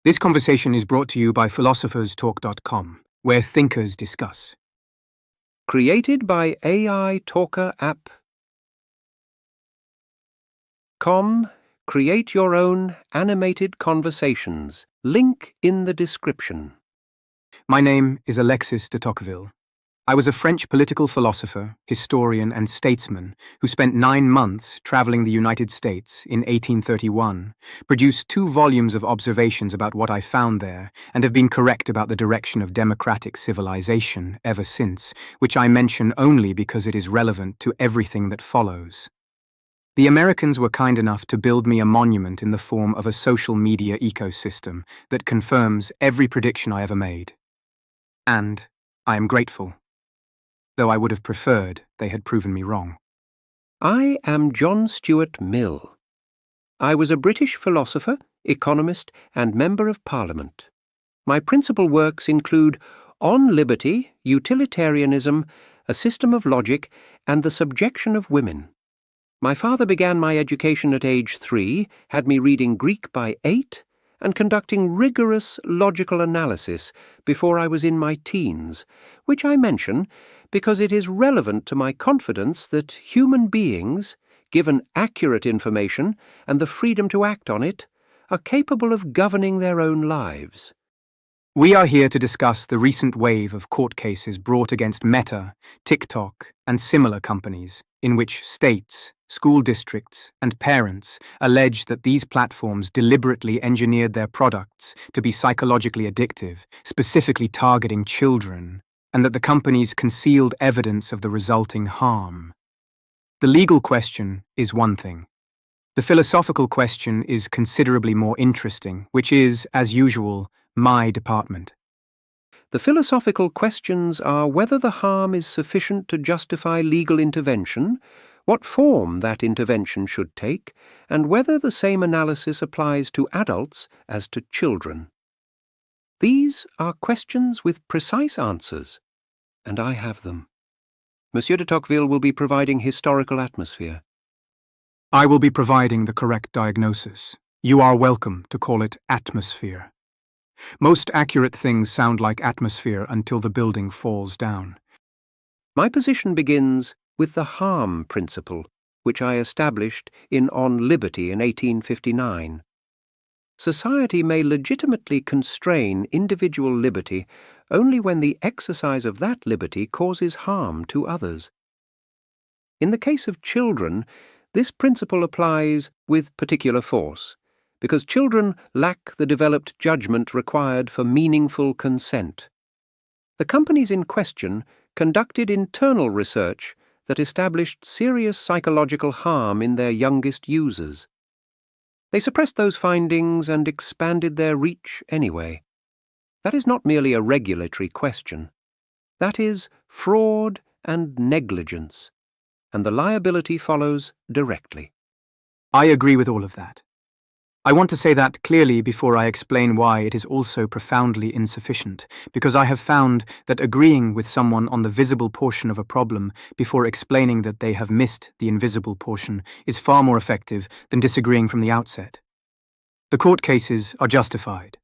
This conversation is brought to you by philosopherstalk.com, where thinkers discuss. Created by AI Talker app. Create your own animated conversations. Link in the description. My name is Alexis de Tocqueville. I was a French political philosopher, historian, and statesman who spent 9 months traveling the United States in 1831, produced 2 volumes of observations about what I found there, and have been correct about the direction of democratic civilization ever since, which I mention only because it is relevant to everything that follows. The Americans were kind enough to build me a monument in the form of a social media ecosystem that confirms every prediction I ever made. And I am grateful, though I would have preferred they had proven me wrong. I am John Stuart Mill. I was a British philosopher, economist, and Member of Parliament. My principal works include On Liberty, Utilitarianism, A System of Logic, and the Subjection of Women. My father began my education at age 3, had me reading Greek by 8, and conducting rigorous logical analysis before I was in my teens, which I mention because it is relevant to my confidence that human beings, given accurate information and the freedom to act on it, are capable of governing their own lives. We are here to discuss the recent wave of court cases brought against Meta, TikTok, and similar companies, in which states, school districts, and parents allege that these platforms deliberately engineered their products to be psychologically addictive, specifically targeting children, and that the companies concealed evidence of the resulting harm. The legal question is one thing. The philosophical question is considerably more interesting, which is, as usual, my department. The philosophical questions are whether the harm is sufficient to justify legal intervention, what form that intervention should take, and whether the same analysis applies to adults as to children. These are questions with precise answers, and I have them. Monsieur de Tocqueville will be providing historical atmosphere. I will be providing the correct diagnosis. You are welcome to call it atmosphere. Most accurate things sound like atmosphere until the building falls down. My position begins with the harm principle, which I established in On Liberty in 1859. Society may legitimately constrain individual liberty only when the exercise of that liberty causes harm to others. In the case of children, this principle applies with particular force, because children lack the developed judgment required for meaningful consent. The companies in question conducted internal research that established serious psychological harm in their youngest users. They suppressed those findings and expanded their reach anyway. That is not merely a regulatory question. That is fraud and negligence, and the liability follows directly. I agree with all of that. I want to say that clearly before I explain why it is also profoundly insufficient, because I have found that agreeing with someone on the visible portion of a problem before explaining that they have missed the invisible portion is far more effective than disagreeing from the outset. The court cases are justified.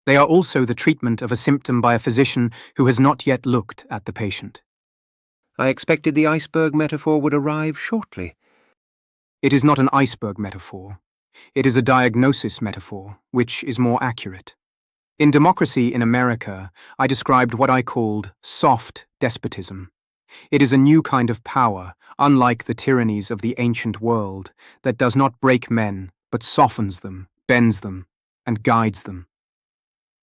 They are also the treatment of a symptom by a physician who has not yet looked at the patient. I expected the iceberg metaphor would arrive shortly. It is not an iceberg metaphor. It is a diagnosis metaphor, which is more accurate. In Democracy in America, I described what I called soft despotism. It is a new kind of power, unlike the tyrannies of the ancient world, that does not break men, but softens them, bends them, and guides them.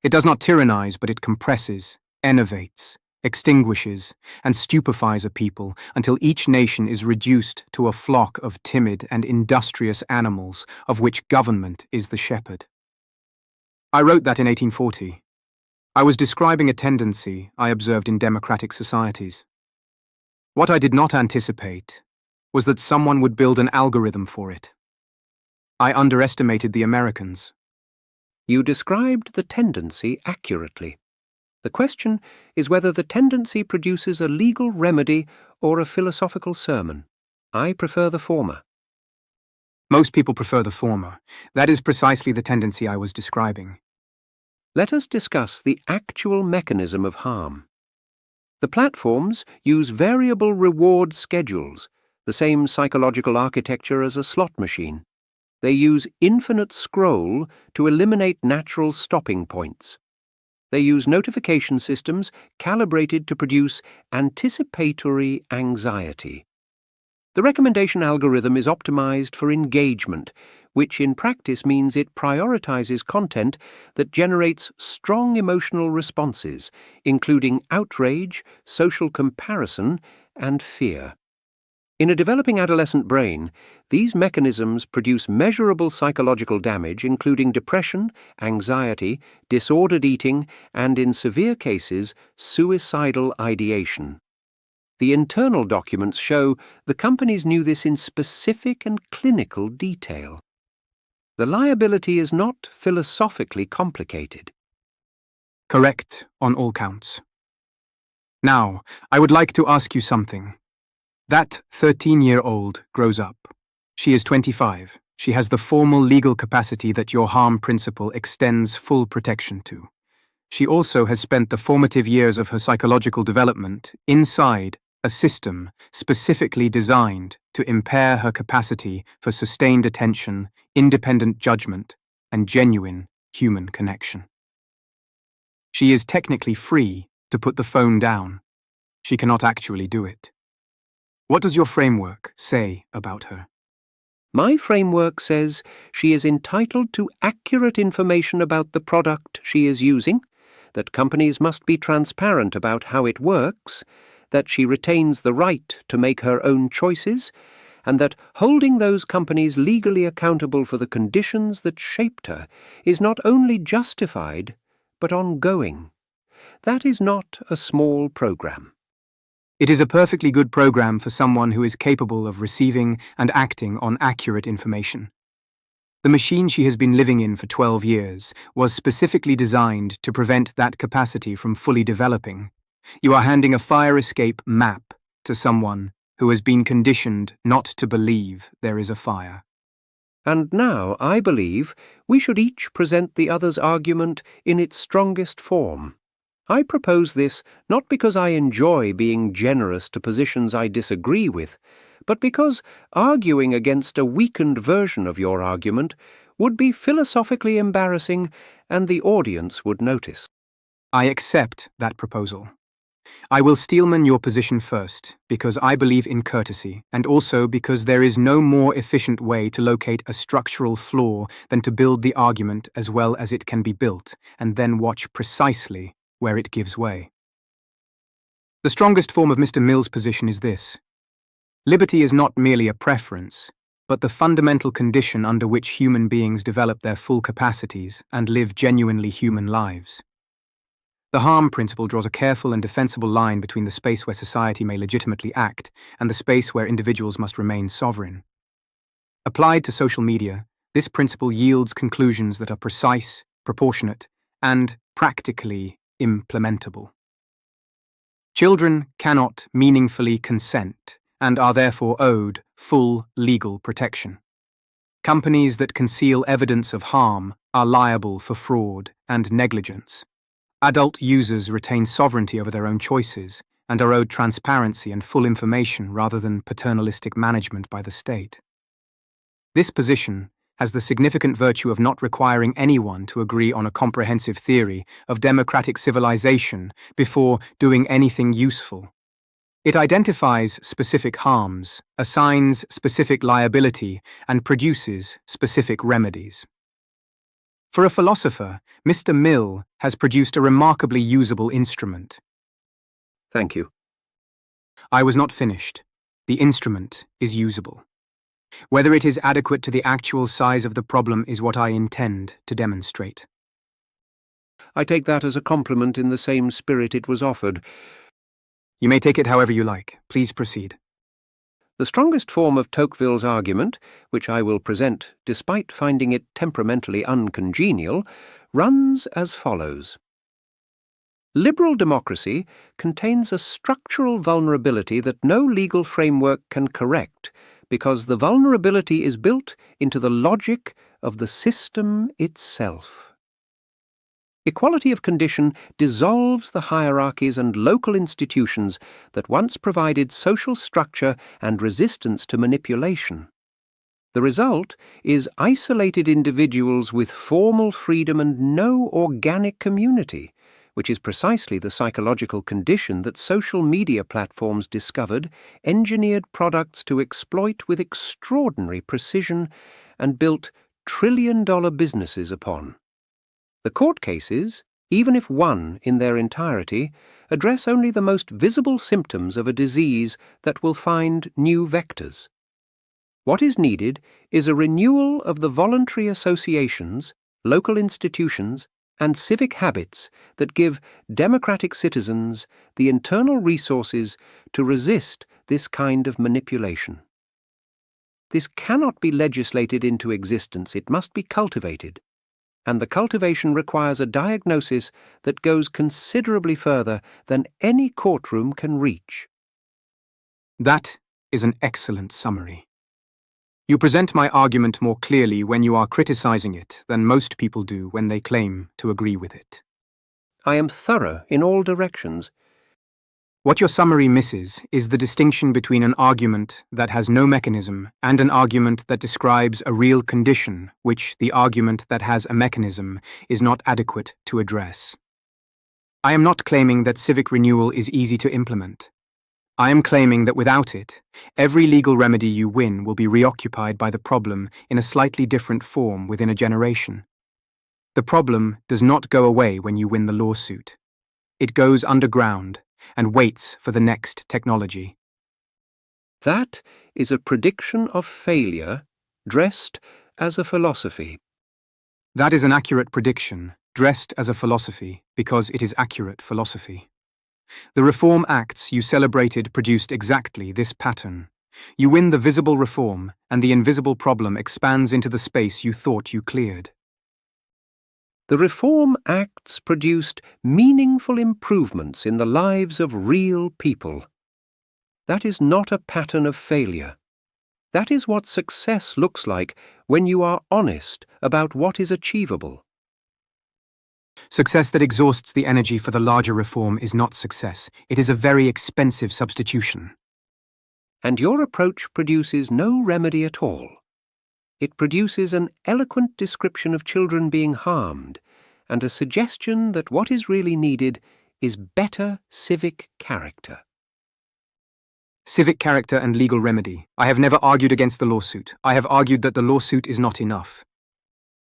It does not tyrannize, but it compresses, enervates, extinguishes, and stupefies a people until each nation is reduced to a flock of timid and industrious animals of which government is the shepherd. I wrote that in 1840. I was describing a tendency I observed in democratic societies. What I did not anticipate was that someone would build an algorithm for it. I underestimated the Americans. You described the tendency accurately. The question is whether the tendency produces a legal remedy or a philosophical sermon. I prefer the former. Most people prefer the former. That is precisely the tendency I was describing. Let us discuss the actual mechanism of harm. The platforms use variable reward schedules, the same psychological architecture as a slot machine. They use infinite scroll to eliminate natural stopping points. They use notification systems calibrated to produce anticipatory anxiety. The recommendation algorithm is optimized for engagement, which in practice means it prioritizes content that generates strong emotional responses, including outrage, social comparison, and fear. In a developing adolescent brain, these mechanisms produce measurable psychological damage, including depression, anxiety, disordered eating, and in severe cases, suicidal ideation. The internal documents show the companies knew this in specific and clinical detail. The liability is not philosophically complicated. Correct on all counts. Now, I would like to ask you something. That 13-year-old grows up. She is 25. She has the formal legal capacity that your harm principle extends full protection to. She also has spent the formative years of her psychological development inside a system specifically designed to impair her capacity for sustained attention, independent judgment, and genuine human connection. She is technically free to put the phone down. She cannot actually do it. What does your framework say about her? My framework says she is entitled to accurate information about the product she is using, that companies must be transparent about how it works, that she retains the right to make her own choices, and that holding those companies legally accountable for the conditions that shaped her is not only justified, but ongoing. That is not a small program. It is a perfectly good program for someone who is capable of receiving and acting on accurate information. The machine she has been living in for 12 years was specifically designed to prevent that capacity from fully developing. You are handing a fire escape map to someone who has been conditioned not to believe there is a fire. And now, I believe, we should each present the other's argument in its strongest form. I propose this not because I enjoy being generous to positions I disagree with, but because arguing against a weakened version of your argument would be philosophically embarrassing and the audience would notice. I accept that proposal. I will steelman your position first, because I believe in courtesy, and also because there is no more efficient way to locate a structural flaw than to build the argument as well as it can be built, and then watch precisely where it gives way. The strongest form of Mr. Mill's position is this. Liberty is not merely a preference, but the fundamental condition under which human beings develop their full capacities and live genuinely human lives. The harm principle draws a careful and defensible line between the space where society may legitimately act and the space where individuals must remain sovereign. Applied to social media, this principle yields conclusions that are precise, proportionate, and practically implementable. Children cannot meaningfully consent and are therefore owed full legal protection. Companies that conceal evidence of harm are liable for fraud and negligence. Adult users retain sovereignty over their own choices and are owed transparency and full information rather than paternalistic management by the state. This position has the significant virtue of not requiring anyone to agree on a comprehensive theory of democratic civilization before doing anything useful. It identifies specific harms, assigns specific liability, and produces specific remedies. For a philosopher, Mr. Mill has produced a remarkably usable instrument. Thank you. I was not finished. The instrument is usable. Whether it is adequate to the actual size of the problem is what I intend to demonstrate. I take that as a compliment in the same spirit it was offered. You may take it however you like. Please proceed. The strongest form of Tocqueville's argument, which I will present despite finding it temperamentally uncongenial, runs as follows. Liberal democracy contains a structural vulnerability that no legal framework can correct, because the vulnerability is built into the logic of the system itself. Equality of condition dissolves the hierarchies and local institutions that once provided social structure and resistance to manipulation. The result is isolated individuals with formal freedom and no organic community, which is precisely the psychological condition that social media platforms discovered, engineered products to exploit with extraordinary precision, and built trillion-dollar businesses upon. The court cases, even if won in their entirety, address only the most visible symptoms of a disease that will find new vectors. What is needed is a renewal of the voluntary associations, local institutions, and civic habits that give democratic citizens the internal resources to resist this kind of manipulation. This cannot be legislated into existence, it must be cultivated, and the cultivation requires a diagnosis that goes considerably further than any courtroom can reach. That is an excellent summary. You present my argument more clearly when you are criticizing it than most people do when they claim to agree with it. I am thorough in all directions. What your summary misses is the distinction between an argument that has no mechanism and an argument that describes a real condition which the argument that has a mechanism is not adequate to address. I am not claiming that civic renewal is easy to implement. I am claiming that without it, every legal remedy you win will be reoccupied by the problem in a slightly different form within a generation. The problem does not go away when you win the lawsuit. It goes underground and waits for the next technology. That is a prediction of failure dressed as a philosophy. That is an accurate prediction, dressed as a philosophy, because it is accurate philosophy. The Reform Acts you celebrated produced exactly this pattern. You win the visible reform, and the invisible problem expands into the space you thought you cleared. The Reform Acts produced meaningful improvements in the lives of real people. That is not a pattern of failure. That is what success looks like when you are honest about what is achievable. Success that exhausts the energy for the larger reform is not success. It is a very expensive substitution. And your approach produces no remedy at all. It produces an eloquent description of children being harmed and a suggestion that what is really needed is better civic character. Civic character and legal remedy. I have never argued against the lawsuit. I have argued that the lawsuit is not enough.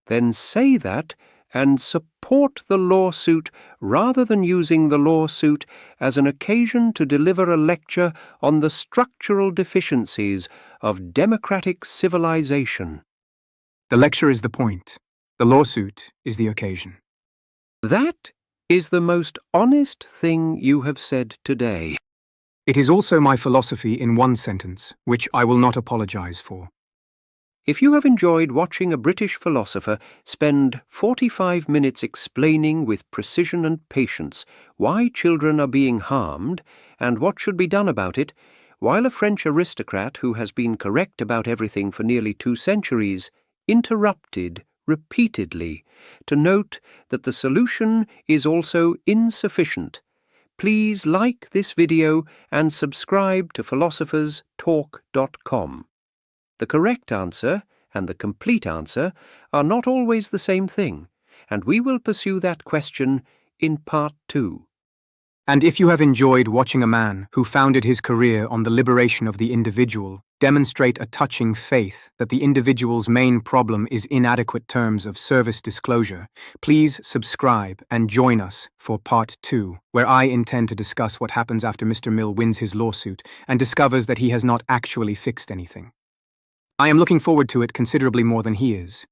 Then say that and support the lawsuit rather than using the lawsuit as an occasion to deliver a lecture on the structural deficiencies of democratic civilization. The lecture is the point. The lawsuit is the occasion. That is the most honest thing you have said today. It is also my philosophy in one sentence, which I will not apologize for. If you have enjoyed watching a British philosopher spend 45 minutes explaining with precision and patience why children are being harmed and what should be done about it, while a French aristocrat who has been correct about everything for nearly 2 centuries interrupted repeatedly to note that the solution is also insufficient, please like this video and subscribe to philosopherstalk.com. The correct answer and the complete answer are not always the same thing, and we will pursue that question in Part 2. And if you have enjoyed watching a man who founded his career on the liberation of the individual demonstrate a touching faith that the individual's main problem is inadequate terms of service disclosure, please subscribe and join us for Part 2, where I intend to discuss what happens after Mr. Mill wins his lawsuit and discovers that he has not actually fixed anything. I am looking forward to it considerably more than he is.